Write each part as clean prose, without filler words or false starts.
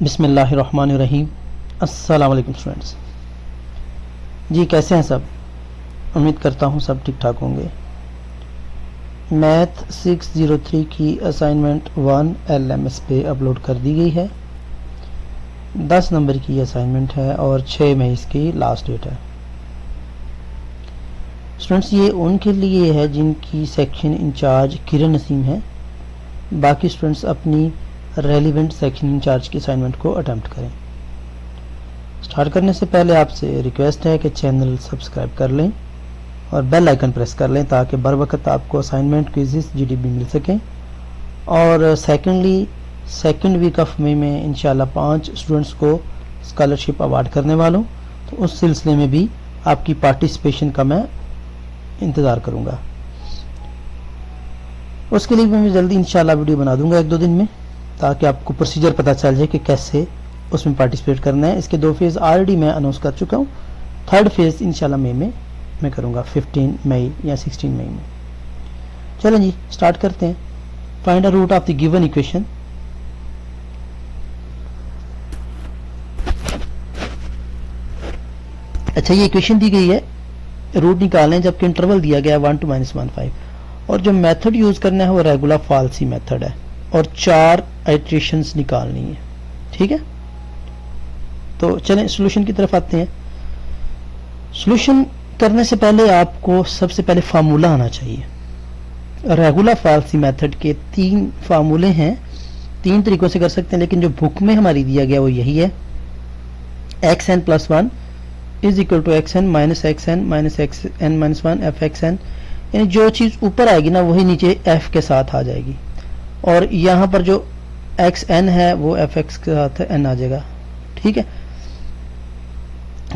बिस्मिल्लाहिर्रहमानिर्रहीम। अस्सलाम वालेकुम स्टूडेंट्स। जी कैसे हैं सब? उम्मीद करता हूँ सब ठीक ठाक होंगे। मैथ 603 की असाइनमेंट 1 LMS पे अपलोड कर दी गई है। 10 नंबर की असाइनमेंट है और 6 मई इसकी लास्ट डेट है। स्टूडेंट्स ये उनके लिए है जिनकी सेक्शन इंचार्ज किरण नसीम है। बाकी स्टूडेंट्स अपनी रेलिवेंट सेक्शन इंचार्ज की असाइनमेंट को अटेम्प्ट करें। स्टार्ट करने से पहले आपसे रिक्वेस्ट है कि चैनल सब्सक्राइब कर लें और बेल आइकन प्रेस कर लें ताकि बर वक्त आपको असाइनमेंट क्विज़ेस GDB मिल सकें। और सेकेंडली सेकेंड वीक ऑफ मई में इंशाल्लाह 5 स्टूडेंट्स को स्कॉलरशिप अवार्ड करने वालों, तो उस सिलसिले में भी आपकी पार्टिसिपेशन का मैं इंतज़ार करूँगा। उसके लिए मैं जल्दी इंशाल्लाह वीडियो बना दूंगा 1-2 दिन में, ताकि आपको प्रोसीजर पता चल जाए कि कैसे उसमें पार्टिसिपेट करना है। इसके 2 फेज़ ऑलरेडी मैं अनाउंस कर चुका हूँ। 3rd फेज़ इंशाल्लाह मई में मैं करूँगा, 15 मई या 16 मई में। चलें जी स्टार्ट करते हैं। Find the root of the given equation. अच्छा ये इक्वेशन दी गई है, रूट निकालना है जबकि इंटरवल दिया गया है 1 to -15 और जो मेथड यूज करना है वो रेगुलर फॉल्सी मेथड है और 4 आइट्रेशंस निकालनी है। ठीक है, तो चलें सोल्यूशन की तरफ आते हैं। सोल्यूशन करने से पहले आपको सबसे पहले फार्मूला आना चाहिए। रेगुलर फॉल्सी मेथड के 3 फार्मूले हैं, 3 तरीकों से कर सकते हैं, लेकिन जो बुक में हमारी दिया गया वो यही है। xn + 1 = xn - xn - xn - 1 fxn, यानी जो चीज ऊपर आएगी ना वही नीचे f के साथ आ जाएगी, और यहाँ पर जो xn है वो fx के साथ n आ जाएगा। ठीक है,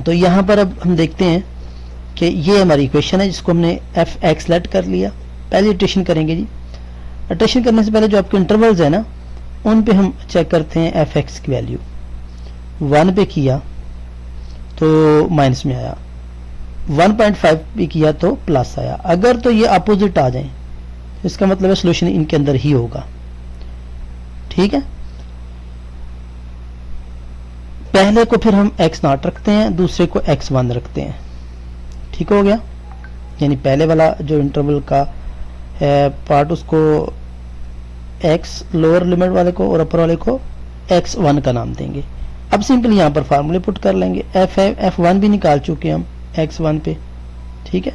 तो यहाँ पर अब हम देखते हैं कि ये हमारी इक्वेशन है जिसको हमने fx लेट कर लिया। पहले इटरेशन करेंगे जी। इटरेशन करने से पहले जो आपके इंटरवल्स है ना उन पे हम चेक करते हैं fx की वैल्यू। 1 पे किया तो माइनस में आया, 1.5 पे किया तो प्लस आया। अगर तो ये अपोजिट आ जाए इसका मतलब है सोल्यूशन इनके अंदर ही होगा। ठीक है, पहले को फिर हम x0 रखते हैं, दूसरे को x1 रखते हैं। ठीक हो गया, यानी पहले वाला जो इंटरवल का है पार्ट उसको x लोअर लिमिट वाले को और अपर वाले को x1 का नाम देंगे। अब सिंपली यहाँ पर फार्मूले पुट कर लेंगे। f1 भी निकाल चुके हम x1 पे। ठीक है,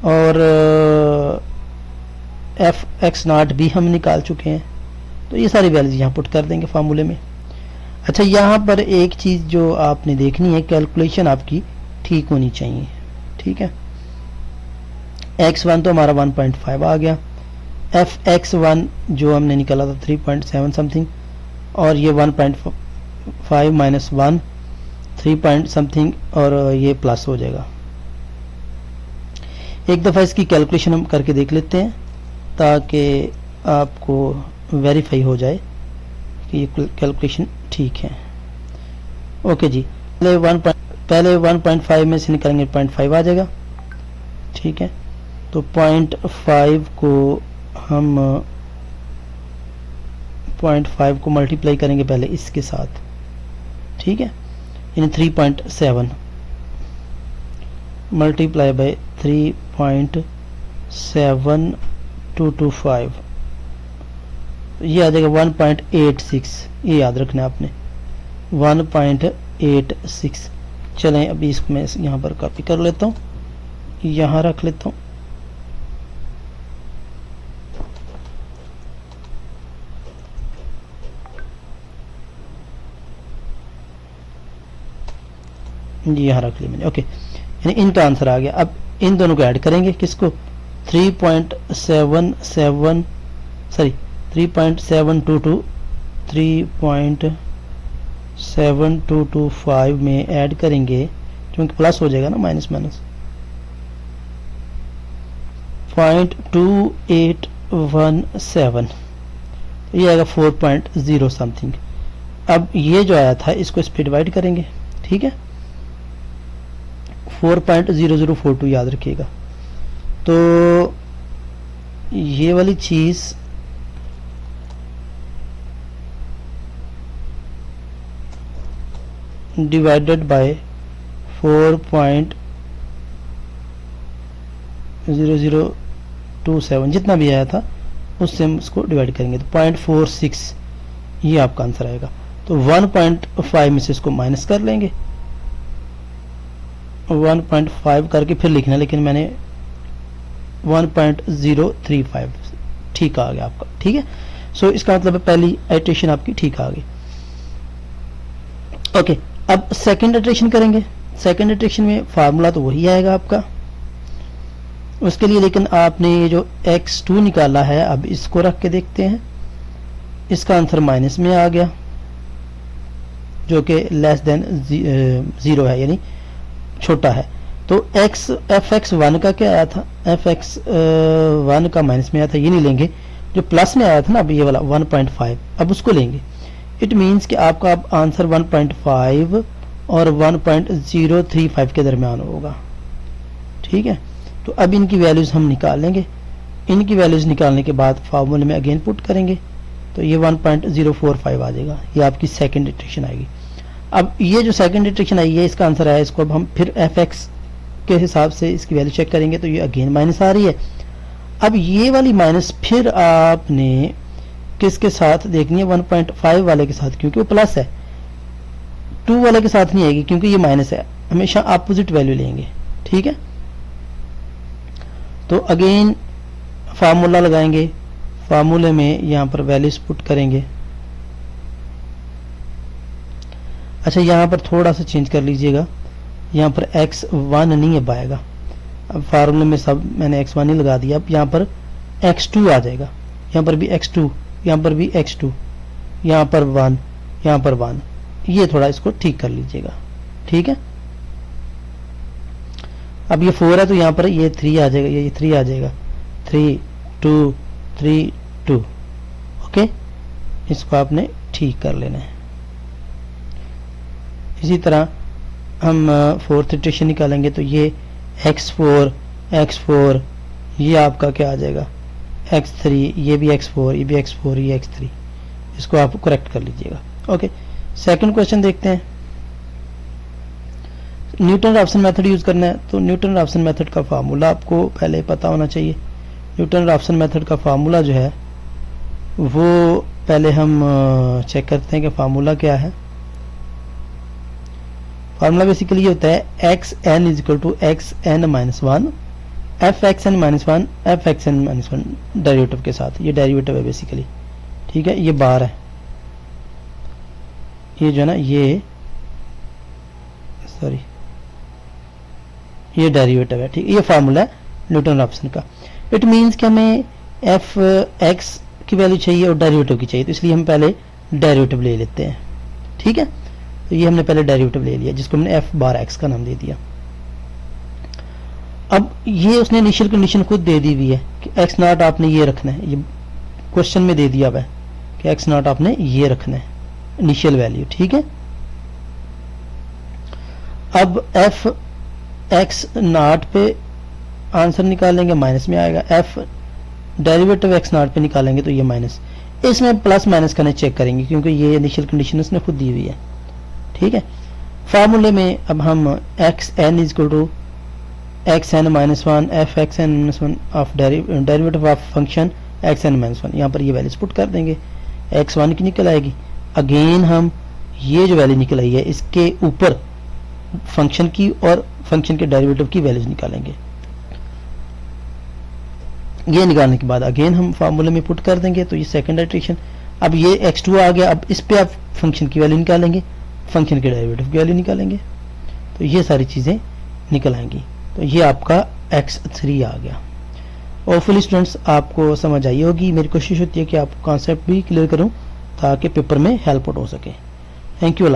और fx0 भी हम निकाल चुके हैं, तो ये सारी वैल्यूज यहाँ पुट कर देंगे फार्मूले में। अच्छा यहाँ पर एक चीज जो आपने देखनी है, कैलकुलेशन आपकी ठीक होनी चाहिए। ठीक है, x1 तो हमारा 1.5 आ गया, fx1 जो हमने निकाला था 3.7 समथिंग, और ये 1.5 -1 3 पॉइंट समथिंग, और ये प्लस हो जाएगा। एक दफ़ा इसकी कैलकुलेशन हम करके देख लेते हैं ताकि आपको वेरीफाई हो जाए कि ये कैलकुलेशन ठीक है। ओके जी, पहले 1.5 में से निकालेंगे 0.5 आ जाएगा। ठीक है, तो 0.5 को हम 0.5 को मल्टीप्लाई करेंगे पहले इसके साथ। ठीक है, यानी 3.7 मल्टीप्लाई बाय 3.7225, ये आ जाएगा 1.86। ये याद रखना है आपने, 1.86। चलें अभी इसको मैं यहाँ पर कॉपी कर लेता हूँ, यहाँ रख लेता हूँ। यहाँ रख लिया मैंने। ओके, यानी इनका आंसर आ गया। अब इन दोनों को ऐड करेंगे, किसको 3.7225 में ऐड करेंगे, क्योंकि प्लस हो जाएगा ना, माइनस माइनस 0.2817, ये आएगा 4.0 समथिंग। अब ये जो आया था इसको इस पे डिवाइड करेंगे। ठीक है, 4.0042 याद रखिएगा। तो ये वाली चीज़ डिवाइडेड बाय 4.0027 जितना भी आया था उससे हम उसको डिवाइड करेंगे तो 0.46 ये आपका आंसर आएगा। तो 1.5 में से इसको माइनस कर लेंगे, 1.5 करके फिर लिखना, लेकिन मैंने 1.035 ठीक आ गया आपका। ठीक है, सो इसका मतलब है पहली आइट्रेशन आपकी ठीक आ गई। ओके, अब सेकंड आइट्रेशन करेंगे। सेकंड आइट्रेशन में फार्मूला तो वही आएगा आपका उसके लिए, लेकिन आपने ये जो x2 निकाला है अब इसको रख के देखते हैं। इसका आंसर माइनस में आ गया जो कि लेस देन 0 है, यानी छोटा है। तो fx1 का क्या आया था, fx1 का माइनस में आया था, ये नहीं लेंगे। जो प्लस में आया था ना अब ये वाला 1.5, अब उसको लेंगे। इट मीन्स कि आपका अब आंसर 1.5 और 1.035 के दरमियान होगा। ठीक है, तो अब इनकी वैल्यूज हम निकाल लेंगे। इनकी वैल्यूज निकालने के बाद फार्मूले में अगेन पुट करेंगे तो ये 1.045 आ जाएगा। ये आपकी सेकंड इटरेशन आएगी। अब ये जो सेकंड इटरेशन आई है इसका आंसर आया, इसको अब हम फिर fx के हिसाब से इसकी वैल्यू चेक करेंगे तो ये अगेन माइनस आ रही है। अब ये वाली माइनस फिर आपने किसके साथ देखनी है, 1.5 वाले के साथ, क्योंकि वो प्लस है। 2 वाले के साथ नहीं आएगी क्योंकि ये माइनस है, हमेशा अपोजिट वैल्यू लेंगे। ठीक है, तो अगेन फार्मूला लगाएंगे, फार्मूले में यहां पर वैल्यूज पुट करेंगे। अच्छा, यहां पर थोड़ा सा चेंज कर लीजिएगा, यहां पर x1 नहीं अब आएगा। अब फार्मूले में सब मैंने x1 ही लगा दिया, अब यहां पर x2 आ जाएगा। यहां पर भी x2, यहां पर भी x2, यहां पर 1, यहां पर 1। ये थोड़ा इसको ठीक कर लीजिएगा। ठीक है, अब ये 4 है तो यहां पर ये 3 आ जाएगा, ये 3 आ जाएगा, 3 2 3 2। ओके, इसको आपने ठीक कर लेना है। इसी तरह हम फोर्थ इटरेशन निकालेंगे तो ये x4 ये आपका क्या आ जाएगा, x3, ये भी x4, ये भी x4, ये x3। इसको आप करेक्ट कर लीजिएगा। ओके, सेकंड क्वेश्चन देखते हैं। न्यूटन राफसन मेथड यूज करना है, तो न्यूटन राफसन मेथड का फार्मूला आपको पहले पता होना चाहिए। न्यूटन राफसन मेथड का फार्मूला जो है वो पहले हम चेक करते हैं कि फार्मूला क्या है। फार्मूला बेसिकली ये होता है xn is equal to xn minus 1 fxn minus 1 fxn minus 1 derivative के साथ। ये डेरिवेटिव है बेसिकली। ठीक है, ये बार है, ये जो है ना ये डेरिवेटिव है। ठीक है, ये फार्मूला है न्यूटन राफसन का। इट मीन्स कि हमें एफ एक्स की वैल्यू चाहिए और डेरिवेटिव की चाहिए, तो इसलिए हम पहले डेरिवेटिव ले लेते हैं। ठीक है, तो ये हमने पहले डेरिवेटिव ले लिया जिसको हमने एफ बार एक्स का नाम दे दिया। अब ये उसने इनिशियल कंडीशन खुद दे दी हुई है कि एक्स नॉट आपने ये रखना है, ये क्वेश्चन में दे दिया हुआ है कि एक्स नॉट आपने ये रखना है इनिशियल वैल्यू। ठीक है, अब एफ एक्स नॉट पे आंसर निकालेंगे, माइनस में आएगा। एफ डेरिवेटिव एक्स नॉट पे निकालेंगे तो ये माइनस। इसमें प्लस माइनस करने चेक करेंगे क्योंकि ये इनिशियल कंडीशन उसने खुद दी हुई है। ठीक है, फार्मूले में अब हम X N is equal to X N minus 1 F X N minus 1 of derivative of function X N minus 1, यहाँ पर ये वैल्यूज पुट कर देंगे। x1 की निकल आएगी। अगेन हम ये जो वैल्यू निकल आई है इसके ऊपर फंक्शन की और फंक्शन के डेरिवेटिव की वैल्यूज निकालेंगे। ये निकालने के बाद अगेन हम फार्मूले में पुट कर देंगे तो ये सेकंड इटरेशन। अब ये x2 आ गया, अब इस पे आप फंक्शन की वैल्यू निकालेंगे, फंक्शन के डेरिवेटिव की वैल्यू निकालेंगे, तो ये सारी चीजें निकल आएंगी। तो ये आपका x3 आ गया। होपफुली स्टूडेंट्स आपको समझ आई होगी। मेरी कोशिश होती है कि आपको कॉन्सेप्ट भी क्लियर करूं ताकि पेपर में हेल्प आउट हो सके। Thank you.